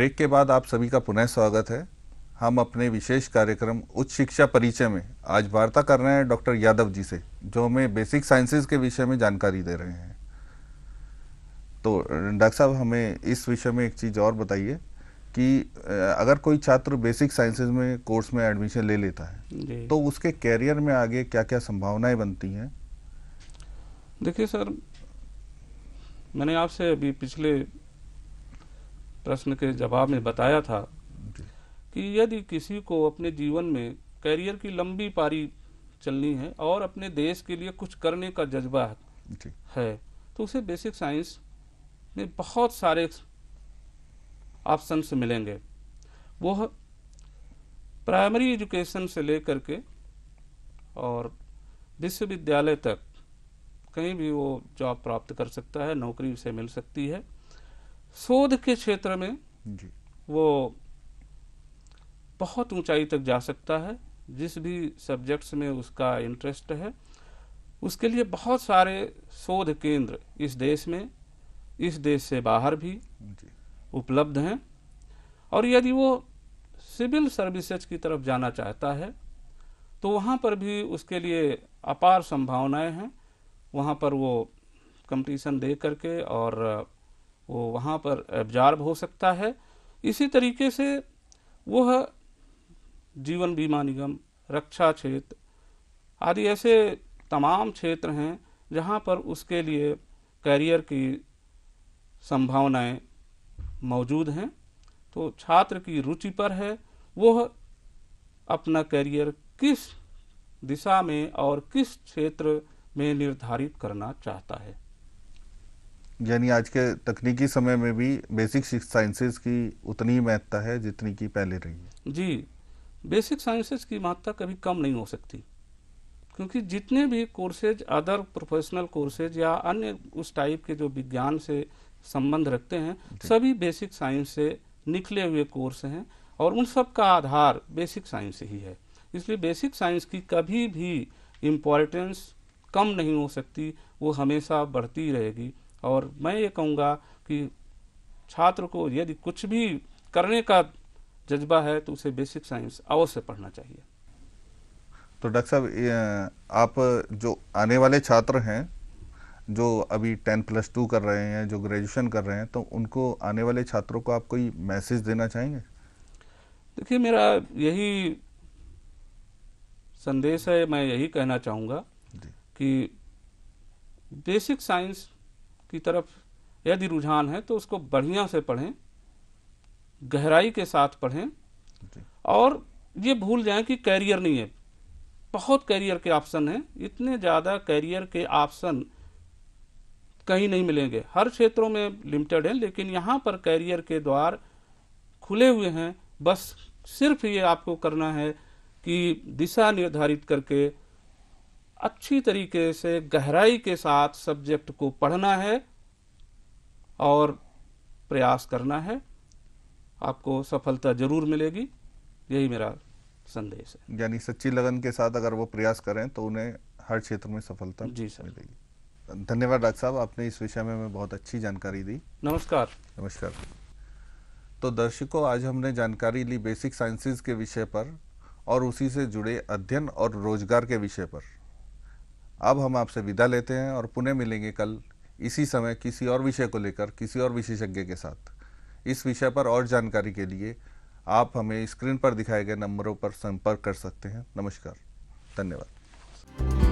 Break के बाद आप सभी का पुनः स्वागत है। हम अपने विशेष कार्यक्रम उच्च शिक्षा परिचय में आज वार्ता कर रहे हैं डॉक्टर यादव जी से, जो हमें बेसिक साइंसेज के विषय में जानकारी दे रहे हैं। तो डॉक्टर साहब, हमें इस विषय में एक चीज़ और बताइए कि अगर कोई छात्र बेसिक साइंसेज में कोर्स में एडमिशन ले लेता है तो उसके कैरियर में आगे क्या क्या संभावनाएं बनती हैं? देखिए सर, मैंने आपसे अभी पिछले प्रश्न के जवाब में बताया था कि यदि किसी को अपने जीवन में करियर की लंबी पारी चलनी है और अपने देश के लिए कुछ करने का जज्बा है तो उसे बेसिक साइंस में बहुत सारे ऑप्शंस मिलेंगे। वो प्राइमरी एजुकेशन से लेकर के और विश्वविद्यालय तक कहीं भी वो जॉब प्राप्त कर सकता है, नौकरी उसे मिल सकती है। शोध के क्षेत्र में वो बहुत ऊंचाई तक जा सकता है। जिस भी सब्जेक्ट्स में उसका इंटरेस्ट है उसके लिए बहुत सारे शोध केंद्र इस देश में, इस देश से बाहर भी उपलब्ध हैं। और यदि वो सिविल सर्विसेज की तरफ जाना चाहता है तो वहाँ पर भी उसके लिए अपार संभावनाएं हैं। वहाँ पर वो कंपटीशन दे करके और वो वहाँ पर एब्जॉर्ब हो सकता है। इसी तरीके से वह जीवन बीमा निगम, रक्षा क्षेत्र आदि ऐसे तमाम क्षेत्र हैं जहाँ पर उसके लिए करियर की संभावनाएं मौजूद हैं। तो छात्र की रुचि पर है वह अपना करियर किस दिशा में और किस क्षेत्र में निर्धारित करना चाहता है। यानी आज के तकनीकी समय में भी बेसिक साइंसेज की उतनी ही महत्ता है जितनी की पहले रही है। जी, बेसिक साइंसेज की महत्ता कभी कम नहीं हो सकती, क्योंकि जितने भी कोर्सेज, अदर प्रोफेशनल कोर्सेज या अन्य उस टाइप के जो विज्ञान से संबंध रखते हैं, सभी बेसिक साइंस से निकले हुए कोर्स हैं और उन सब का आधार बेसिक साइंस ही है। इसलिए बेसिक साइंस की कभी भी इम्पोर्टेंस कम नहीं हो सकती, वो हमेशा बढ़ती रहेगी। और मैं ये कहूँगा कि छात्र को यदि कुछ भी करने का जज्बा है तो उसे बेसिक साइंस अवश्य पढ़ना चाहिए। तो डॉक्टर साहब, आप जो आने वाले छात्र हैं जो अभी 10+2 कर रहे हैं, जो ग्रेजुएशन कर रहे हैं, तो उनको, आने वाले छात्रों को आप कोई मैसेज देना चाहेंगे? देखिए, मेरा यही संदेश है, मैं यही कहना चाहूँगा कि बेसिक साइंस की तरफ यदि रुझान है तो उसको बढ़िया से पढ़ें, गहराई के साथ पढ़ें और ये भूल जाएं कि कैरियर नहीं है। बहुत कैरियर के ऑप्शन हैं, इतने ज़्यादा कैरियर के ऑप्शन कहीं नहीं मिलेंगे। हर क्षेत्रों में लिमिटेड है, लेकिन यहाँ पर कैरियर के द्वार खुले हुए हैं। बस सिर्फ ये आपको करना है कि दिशा निर्धारित करके अच्छी तरीके से गहराई के साथ सब्जेक्ट को पढ़ना है और प्रयास करना है। आपको सफलता जरूर मिलेगी, यही मेरा संदेश है। यानी सच्ची लगन के साथ अगर वो प्रयास करें तो उन्हें हर क्षेत्र में सफलता मिलेगी। धन्यवाद डॉक्टर साहब, आपने इस विषय में बहुत अच्छी जानकारी दी। नमस्कार। नमस्कार। तो दर्शकों, आज हमने जानकारी ली बेसिक साइंसेज के विषय पर और उसी से जुड़े अध्ययन और रोजगार के विषय पर। अब हम आपसे विदा लेते हैं और पुनः मिलेंगे कल इसी समय किसी और विषय को लेकर किसी और विशेषज्ञ के साथ। इस विषय पर और जानकारी के लिए आप हमें स्क्रीन पर दिखाए गए नंबरों पर संपर्क कर सकते हैं। नमस्कार, धन्यवाद।